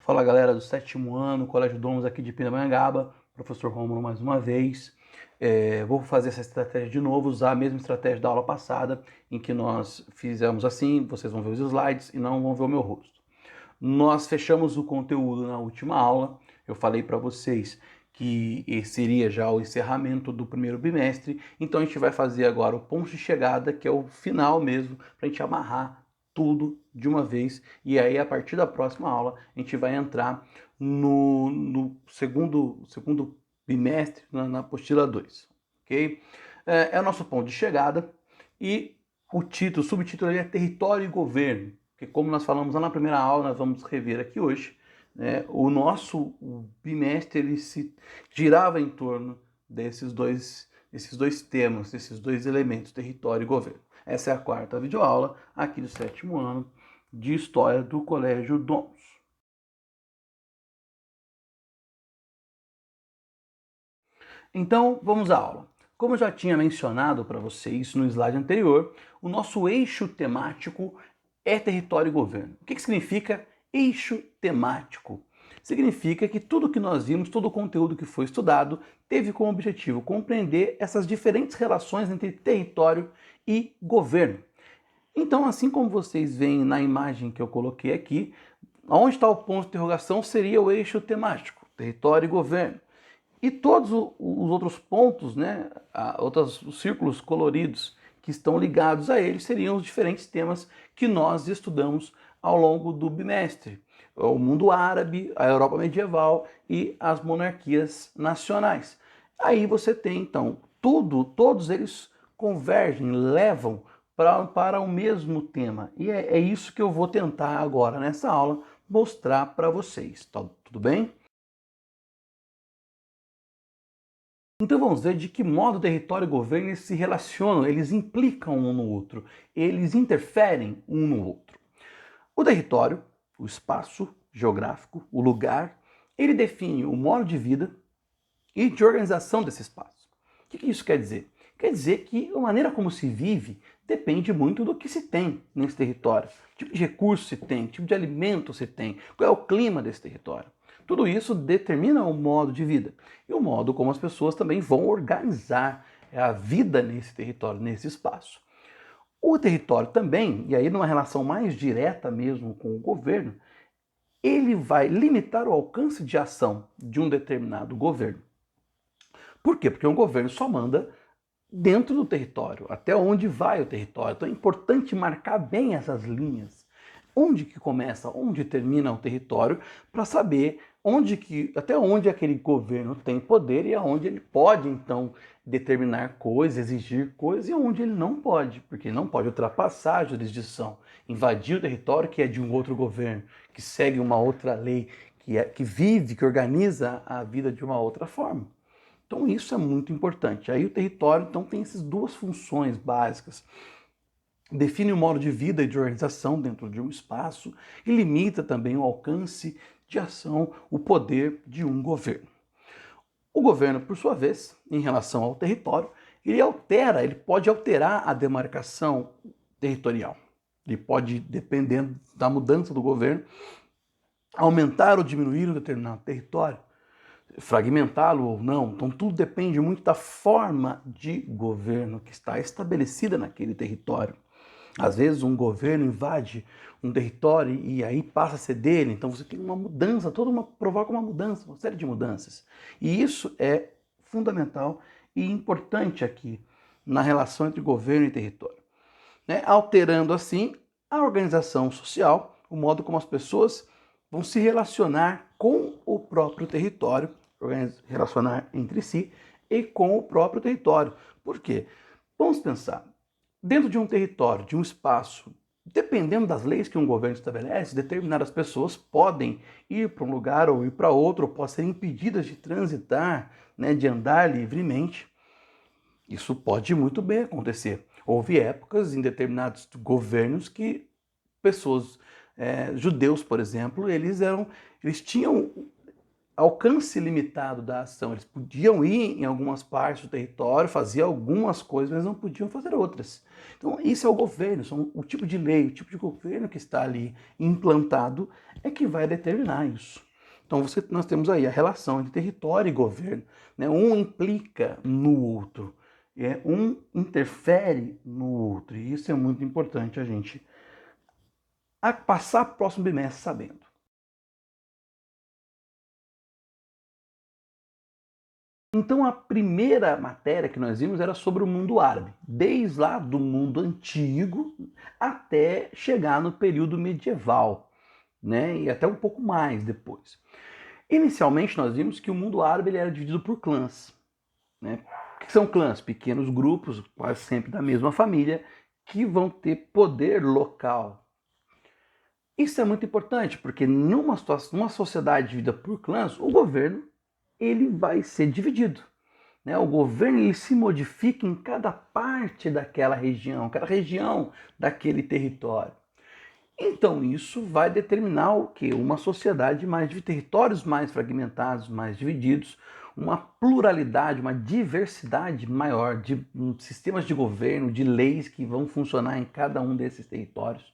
Fala galera do sétimo ano, Colégio Domus aqui de Pindamonhangaba, professor Rômulo mais uma vez. Vou fazer essa estratégia de novo, usar a mesma estratégia da aula passada, em que nós fizemos assim, vocês vão ver os slides e não vão ver o meu rosto. Nós fechamos o conteúdo na última aula, eu falei para vocês que esse seria já o encerramento do primeiro bimestre, então a gente vai fazer agora o ponto de chegada, que é o final mesmo, para a gente amarrar tudo de uma vez, e aí a partir da próxima aula a gente vai entrar no segundo bimestre, na apostila 2, ok? É o nosso ponto de chegada, e o subtítulo é Território e Governo, porque como nós falamos lá na primeira aula, nós vamos rever aqui hoje, né, o bimestre ele se girava em torno desses dois temas, desses dois elementos, território e governo. Essa é a quarta videoaula aqui do sétimo ano de História do Colégio Domus. Então, vamos à aula. Como eu já tinha mencionado para vocês no slide anterior, o nosso eixo temático é território e governo. O que significa eixo temático? Significa que tudo que nós vimos, todo o conteúdo que foi estudado, teve como objetivo compreender essas diferentes relações entre território e governo. Então, assim como vocês veem na imagem que eu coloquei aqui, onde está o ponto de interrogação seria o eixo temático, território e governo. E todos os outros pontos, né, os círculos coloridos que estão ligados a ele seriam os diferentes temas que nós estudamos ao longo do bimestre. O mundo árabe, a Europa medieval e as monarquias nacionais. Aí você tem, então, todos eles convergem, levam para o mesmo tema. E é isso que eu vou tentar agora, nessa aula, mostrar para vocês. Tá, tudo bem? Então vamos ver de que modo o território e o governo se relacionam, eles implicam um no outro, eles interferem um no outro. O território, o espaço geográfico, o lugar, ele define o modo de vida e de organização desse espaço. O que isso quer dizer? Quer dizer que a maneira como se vive depende muito do que se tem nesse território. Que tipo de recurso se tem, que tipo de alimento se tem, qual é o clima desse território. Tudo isso determina o modo de vida e o modo como as pessoas também vão organizar a vida nesse território, nesse espaço. O território também, e aí numa relação mais direta mesmo com o governo, ele vai limitar o alcance de ação de um determinado governo. Por quê? Porque um governo só manda dentro do território, até onde vai o território. Então é importante marcar bem essas linhas. Onde que começa, onde termina o território, para saber até onde aquele governo tem poder e aonde ele pode, então, determinar coisas, exigir coisas, e onde ele não pode, porque ele não pode ultrapassar a jurisdição, invadir o território que é de um outro governo, que segue uma outra lei, que vive, que organiza a vida de uma outra forma. Então isso é muito importante. Aí o território então tem essas duas funções básicas. Define o modo de vida e de organização dentro de um espaço e limita também o alcance de ação, o poder de um governo. O governo, por sua vez, em relação ao território, ele pode alterar a demarcação territorial. Ele pode, dependendo da mudança do governo, aumentar ou diminuir um determinado território, fragmentá-lo ou não. Então tudo depende muito da forma de governo que está estabelecida naquele território. Às vezes um governo invade um território e aí passa a ser dele, então você tem uma mudança, provoca uma mudança, uma série de mudanças. E isso é fundamental e importante aqui na relação entre governo e território, né? Alterando assim a organização social, o modo como as pessoas vão se relacionar com o próprio território, relacionar entre si e com o próprio território. Por quê? Vamos pensar, dentro de um território, de um espaço, dependendo das leis que um governo estabelece, determinadas pessoas podem ir para um lugar ou ir para outro, ou podem ser impedidas de transitar, né, de andar livremente. Isso pode muito bem acontecer. Houve épocas em determinados governos que pessoas, judeus, por exemplo, eles tinham alcance limitado da ação. Eles podiam ir em algumas partes do território, fazer algumas coisas, mas não podiam fazer outras. Então, isso é o governo, o tipo de lei, o tipo de governo que está ali implantado é que vai determinar isso. Então, nós temos aí a relação entre território e governo, né? Um implica no outro, um interfere no outro, e isso é muito importante a gente passar para o próximo bimestre sabendo. Então a primeira matéria que nós vimos era sobre o mundo árabe, desde lá do mundo antigo até chegar no período medieval, né? E até um pouco mais depois. Inicialmente nós vimos que o mundo árabe ele era dividido por clãs, né? O que são clãs? Pequenos grupos, quase sempre da mesma família, que vão ter poder local. Isso é muito importante, porque numa sociedade dividida por clãs, o governo ele vai ser dividido. Né? O governo ele se modifica em cada parte daquela região, cada região daquele território. Então isso vai determinar o quê? Uma sociedade de territórios mais fragmentados, mais divididos, uma pluralidade, uma diversidade maior de sistemas de governo, de leis que vão funcionar em cada um desses territórios.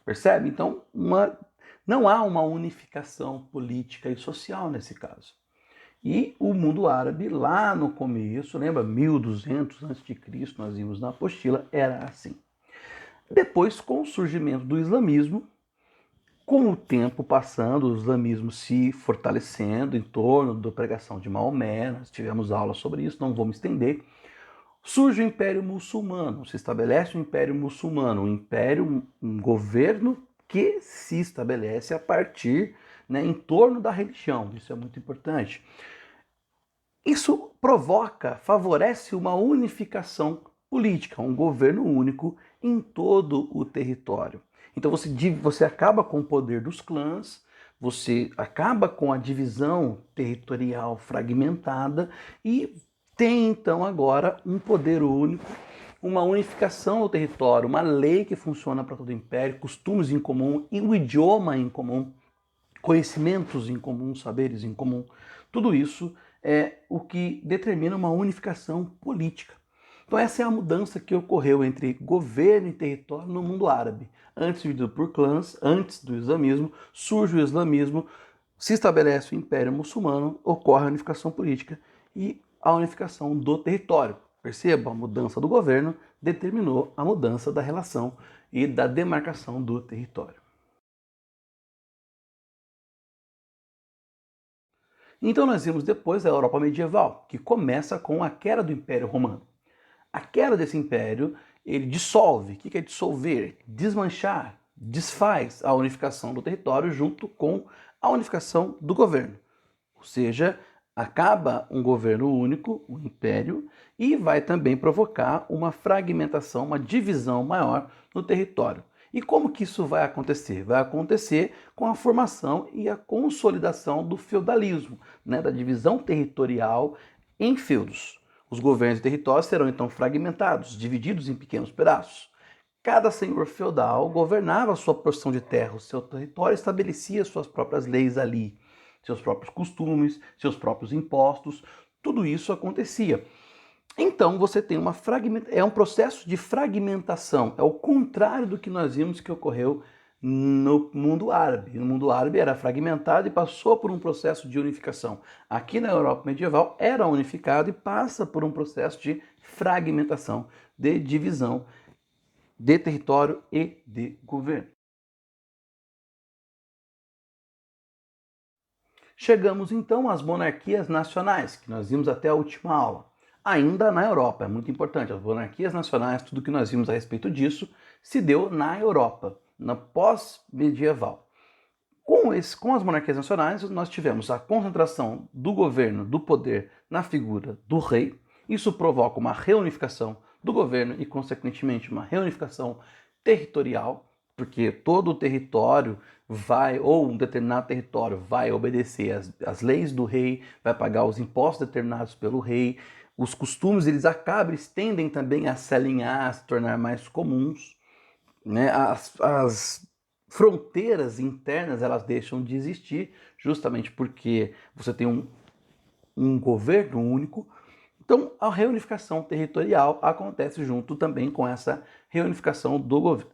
Percebe? Então, não há uma unificação política e social nesse caso. E o mundo árabe, lá no começo, lembra, 1200 a.C., nós vimos na apostila, era assim. Depois, com o surgimento do islamismo, com o tempo passando, o islamismo se fortalecendo em torno da pregação de Maomé, nós tivemos aula sobre isso, não vou me estender. Surge o Império Muçulmano, se estabelece o Império Muçulmano, um governo que se estabelece a partir, né, em torno da religião, isso é muito importante. Isso favorece uma unificação política, um governo único em todo o território. Então você acaba com o poder dos clãs, você acaba com a divisão territorial fragmentada e tem então agora um poder único, uma unificação do território, uma lei que funciona para todo o império, costumes em comum, e um idioma em comum, conhecimentos em comum, saberes em comum. Tudo isso é o que determina uma unificação política. Então essa é a mudança que ocorreu entre governo e território no mundo árabe. Antes dividido por clãs, antes do islamismo, surge o islamismo, se estabelece o Império Muçulmano, ocorre a unificação política e a unificação do território. Perceba, a mudança do governo determinou a mudança da relação e da demarcação do território. Então nós vimos depois a Europa medieval, que começa com a queda do Império Romano. A queda desse império, ele dissolve. O que é dissolver? Desmanchar, desfaz a unificação do território junto com a unificação do governo. Ou seja, acaba um governo único, o império, e vai também provocar uma fragmentação, uma divisão maior no território. E como que isso vai acontecer? Vai acontecer com a formação e a consolidação do feudalismo, né, da divisão territorial em feudos. Os governos e territórios serão então fragmentados, divididos em pequenos pedaços. Cada senhor feudal governava a sua porção de terra, o seu território, estabelecia suas próprias leis ali, seus próprios costumes, seus próprios impostos, tudo isso acontecia. Então você tem é um processo de fragmentação, é o contrário do que nós vimos que ocorreu no mundo árabe. No mundo árabe era fragmentado e passou por um processo de unificação. Aqui na Europa medieval era unificado e passa por um processo de fragmentação, de divisão de território e de governo. Chegamos então às monarquias nacionais, que nós vimos até a última aula. Ainda na Europa, é muito importante, as monarquias nacionais, tudo que nós vimos a respeito disso, se deu na Europa, na pós-medieval. Com as monarquias nacionais, nós tivemos a concentração do governo, do poder, na figura do rei. Isso provoca uma reunificação do governo e, consequentemente, uma reunificação territorial, porque todo o território ou um determinado território vai obedecer às leis do rei, vai pagar os impostos determinados pelo rei, os costumes eles tendem também a se alinhar, a se tornar mais comuns, né? As fronteiras internas elas deixam de existir, justamente porque você tem um governo único. Então, a reunificação territorial acontece junto também com essa reunificação do governo.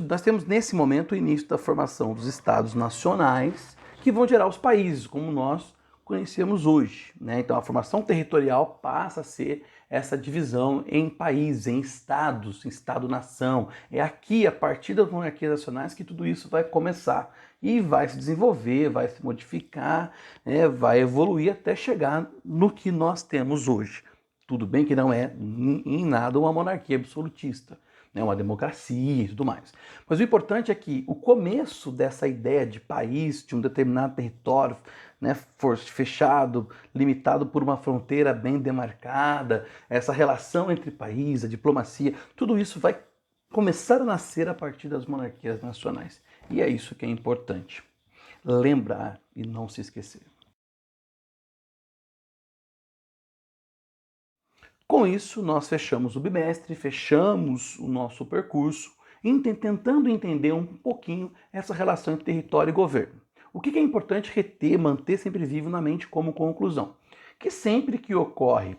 Nós temos nesse momento o início da formação dos estados nacionais, que vão gerar os países, como nós conhecemos hoje, né? Então a formação territorial passa a ser essa divisão em países, em estados, em estado-nação. É aqui, a partir das monarquias nacionais, que tudo isso vai começar e vai se desenvolver, vai se modificar, né? Vai evoluir até chegar no que nós temos hoje. Tudo bem que não é em nada uma monarquia absolutista, né, uma democracia e tudo mais. Mas o importante é que o começo dessa ideia de país, de um determinado território, né, fechado, limitado por uma fronteira bem demarcada, essa relação entre países, a diplomacia, tudo isso vai começar a nascer a partir das monarquias nacionais. E é isso que é importante. Lembrar e não se esquecer. Com isso, nós fechamos o bimestre, fechamos o nosso percurso, tentando entender um pouquinho essa relação entre território e governo. O que é importante reter, manter sempre vivo na mente como conclusão? Que sempre que ocorre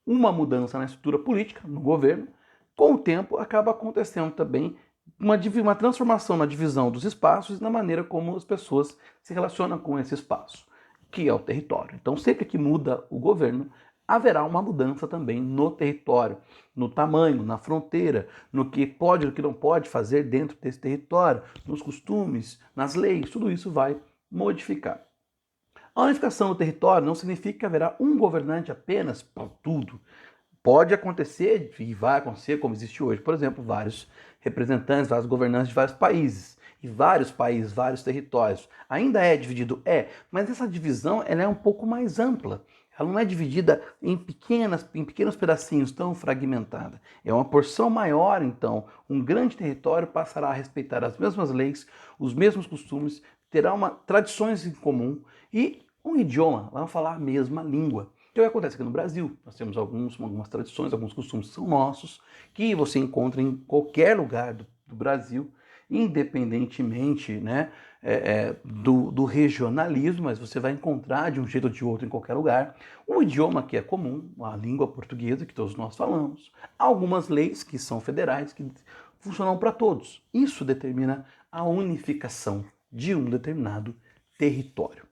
uma mudança na estrutura política, no governo, com o tempo acaba acontecendo também uma transformação na divisão dos espaços e na maneira como as pessoas se relacionam com esse espaço, que é o território. Então, sempre que muda o governo, haverá uma mudança também no território, no tamanho, na fronteira, no que pode e no que não pode fazer dentro desse território, nos costumes, nas leis, tudo isso vai modificar. A unificação do território não significa que haverá um governante apenas para tudo. Pode acontecer e vai acontecer como existe hoje, por exemplo, vários representantes, vários governantes de vários países. E vários países, vários territórios. Ainda é dividido? É, mas essa divisão ela é um pouco mais ampla. Ela não é dividida em pequenos pedacinhos tão fragmentada. É uma porção maior, então. Um grande território passará a respeitar as mesmas leis, os mesmos costumes, terá tradições em comum e um idioma, vamos falar a mesma língua. O que acontece aqui no Brasil? Nós temos algumas tradições, alguns costumes que são nossos, que você encontra em qualquer lugar do Brasil, independentemente, né, do regionalismo, mas você vai encontrar de um jeito ou de outro em qualquer lugar. Um idioma que é comum, a língua portuguesa, que todos nós falamos. Algumas leis que são federais, que funcionam para todos. Isso determina a unificação de um determinado território.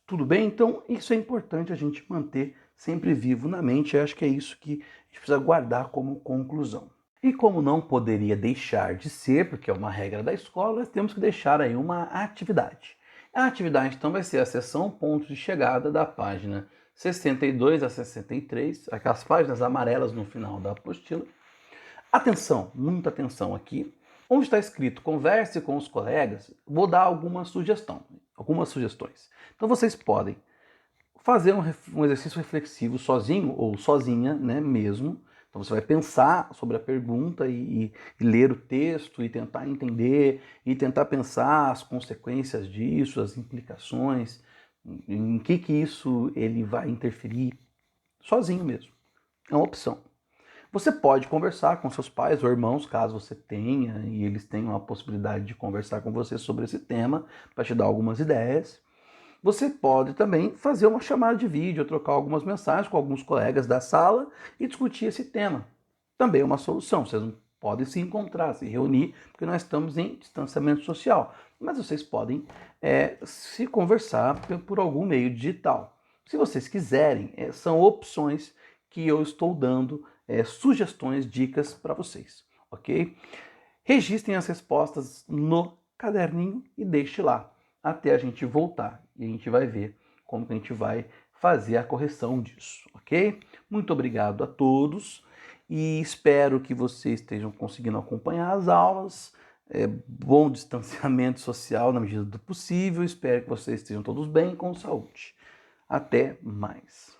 Tudo bem? Então, isso é importante a gente manter sempre vivo na mente. Eu acho que é isso que a gente precisa guardar como conclusão. E como não poderia deixar de ser, porque é uma regra da escola, nós temos que deixar aí uma atividade. A atividade, então, vai ser a seção pontos de chegada da página 62 a 63, aquelas páginas amarelas no final da apostila. Atenção, muita atenção aqui. Onde está escrito converse com os colegas, vou dar algumas sugestões. Então vocês podem fazer um exercício reflexivo sozinho ou sozinha, né, mesmo. Então você vai pensar sobre a pergunta e ler o texto e tentar entender e tentar pensar as consequências disso, as implicações, em que isso ele vai interferir, sozinho mesmo. É uma opção. Você pode conversar com seus pais ou irmãos, caso você tenha, e eles tenham a possibilidade de conversar com você sobre esse tema, para te dar algumas ideias. Você pode também fazer uma chamada de vídeo, trocar algumas mensagens com alguns colegas da sala e discutir esse tema. Também é uma solução. Vocês podem se encontrar, se reunir, porque nós estamos em distanciamento social. Mas vocês podem se conversar por algum meio digital. Se vocês quiserem, são opções que eu estou dando, sugestões, dicas para vocês, ok? Registrem as respostas no caderninho e deixe lá até a gente voltar e a gente vai ver como que a gente vai fazer a correção disso, ok? Muito obrigado a todos e espero que vocês estejam conseguindo acompanhar as aulas. Bom distanciamento social na medida do possível. Espero que vocês estejam todos bem, com saúde. Até mais.